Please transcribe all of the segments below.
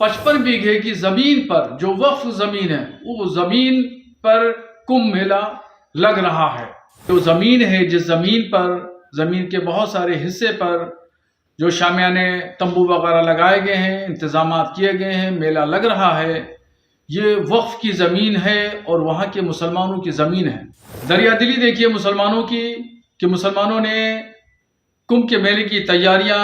55 बीघे की जमीन पर जो वक्फ जमीन है, वो जमीन पर कुंभ मेला लग रहा है। तो जमीन है, जिस जमीन पर, जमीन के बहुत सारे हिस्से पर जो शामियाने तंबू वगैरह लगाए गए हैं, इंतजाम किए गए हैं, मेला लग रहा है, ये वक्फ की जमीन है और वहां के मुसलमानों की जमीन है। दरियादिली देखिए मुसलमानों की, कि मुसलमानों ने कुंभ के मेले की तैयारियां,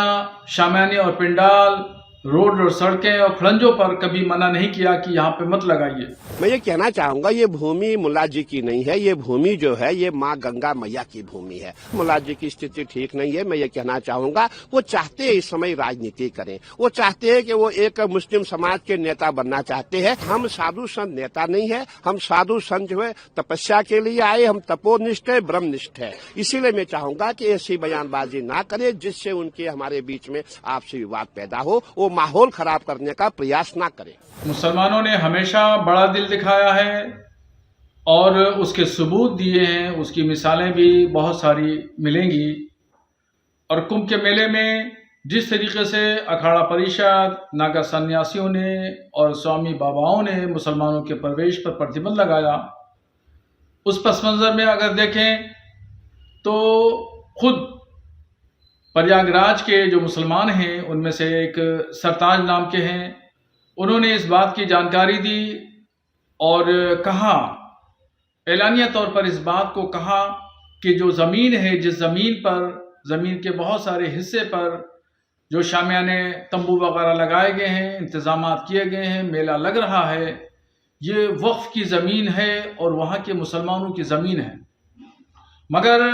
शामियाने और पिंडाल, रोड और सड़कें और खड़ंजों पर कभी मना नहीं किया कि यहाँ पे मत लगाइए। मैं ये कहना चाहूंगा, ये भूमि मुल्ला जी की नहीं है, ये भूमि जो है ये माँ गंगा मैया की भूमि है। मुल्ला जी की स्थिति ठीक नहीं है। मैं ये कहना चाहूंगा, वो चाहते हैं इस समय राजनीति करें, वो चाहते हैं कि वो एक मुस्लिम समाज के नेता बनना चाहते हैं। हम साधु संत नेता नहीं है, हम साधु संत जो है तपस्या के लिए आए, हम तपोनिष्ठ है, ब्रह्मनिष्ठ है। इसीलिए मैं चाहूंगा कि ऐसी बयानबाजी ना करे जिससे उनके हमारे बीच में आपसी विवाद पैदा हो, वो माहौल खराब करने का प्रयास ना करें। मुसलमानों ने हमेशा बड़ा दिल दिखाया है और उसके सबूत दिए हैं, उसकी मिसालें भी बहुत सारी मिलेंगी। और कुंभ के मेले में जिस तरीके से अखाड़ा परिषद, नागा सन्यासियों ने और स्वामी बाबाओं ने मुसलमानों के प्रवेश पर प्रतिबंध लगाया, उस पस मंजर में अगर देखें तो खुद प्रयागराज के जो मुसलमान हैं उनमें से एक सरताज नाम के हैं, उन्होंने इस बात की जानकारी दी और कहा, एलानिया तौर पर इस बात को कहा कि जो ज़मीन है, जिस ज़मीन पर, ज़मीन के बहुत सारे हिस्से पर जो शामियाने तंबू वगैरह लगाए गए हैं, इंतजाम किए गए हैं, मेला लग रहा है, ये वक्फ की ज़मीन है और वहाँ के मुसलमानों की ज़मीन है। मगर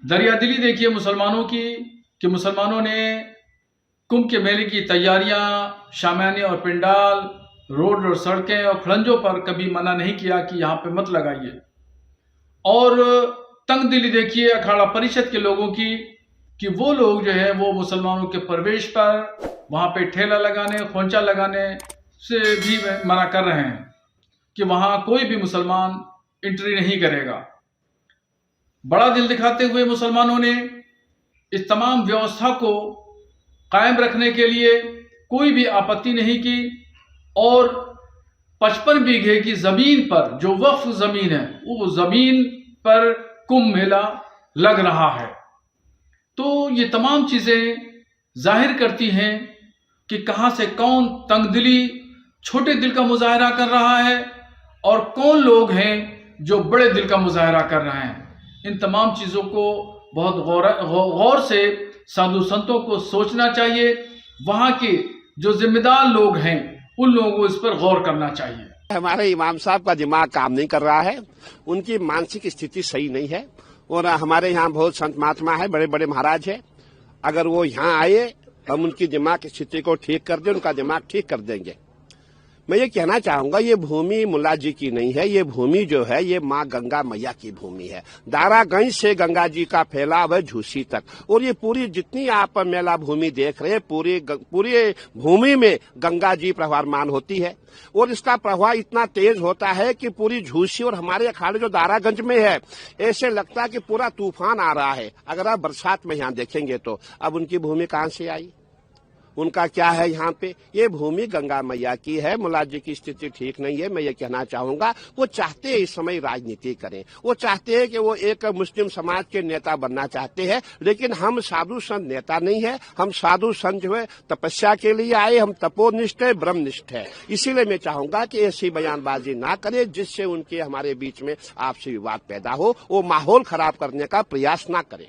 दरियादिली देखिए मुसलमानों की, कि मुसलमानों ने कुंभ के मेले की तैयारियां, शामियाने और पिंडाल, रोड और सड़कें और खड़ंजों पर कभी मना नहीं किया कि यहाँ पे मत लगाइए। और तंग दिली देखिए अखाड़ा परिषद के लोगों की, कि वो लोग जो है वो मुसलमानों के प्रवेश पर वहाँ पे ठेला लगाने, खोंचा लगाने से भी मना कर रहे हैं कि वहाँ कोई भी मुसलमान एंट्री नहीं करेगा। बड़ा दिल दिखाते हुए मुसलमानों ने इस तमाम व्यवस्था को कायम रखने के लिए कोई भी आपत्ति नहीं की और 55 बीघे की जमीन पर जो वक्फ जमीन है, वो जमीन पर कुंभ मेला लग रहा है। तो ये तमाम चीजें जाहिर करती हैं कि कहां से कौन तंगदिली, छोटे दिल का मुजाहरा कर रहा है और कौन लोग हैं जो बड़े दिल का मुजाहरा कर रहे हैं। इन तमाम चीजों को बहुत गौर से साधु संतों को सोचना चाहिए। वहां के जो जिम्मेदार लोग हैं उन लोगों को इस पर गौर करना चाहिए। हमारे इमाम साहब का दिमाग काम नहीं कर रहा है, उनकी मानसिक स्थिति सही नहीं है। और हमारे यहाँ बहुत संत महात्मा है, बड़े बड़े महाराज है, अगर वो यहाँ आए हम उनकी दिमाग की स्थिति को ठीक कर दें, उनका दिमाग ठीक कर देंगे। मैं ये कहना चाहूंगा, ये भूमि मुल्ला जी की नहीं है, ये भूमि जो है ये माँ गंगा मैया की भूमि है। दारागंज से गंगा जी का फैलाव है झूसी तक, और ये पूरी जितनी आप मेला भूमि देख रहे हैं, पूरी भूमि में गंगा जी प्रवाहमान होती है और इसका प्रवाह इतना तेज होता है कि पूरी झूसी और हमारे अखाड़े जो दारागंज में है, ऐसे लगता है कि पूरा तूफान आ रहा है। अगर आप बरसात में यहाँ देखेंगे तो अब उनकी भूमि कहाँ से आई, उनका क्या है यहाँ पे? ये भूमि गंगा मैया की है। मुल्ला जी की स्थिति ठीक नहीं है। मैं ये कहना चाहूंगा, वो चाहते हैं इस समय राजनीति करें, वो चाहते हैं कि वो एक मुस्लिम समाज के नेता बनना चाहते हैं। लेकिन हम साधु संत नेता नहीं है, हम साधु संत जो है तपस्या के लिए आए, हम तपोनिष्ठ है, ब्रह्मनिष्ठ है। इसीलिए मैं चाहूंगा कि ऐसी बयानबाजी ना करे जिससे उनके हमारे बीच में आपसी विवाद पैदा हो, वो माहौल खराब करने का प्रयास ना करें।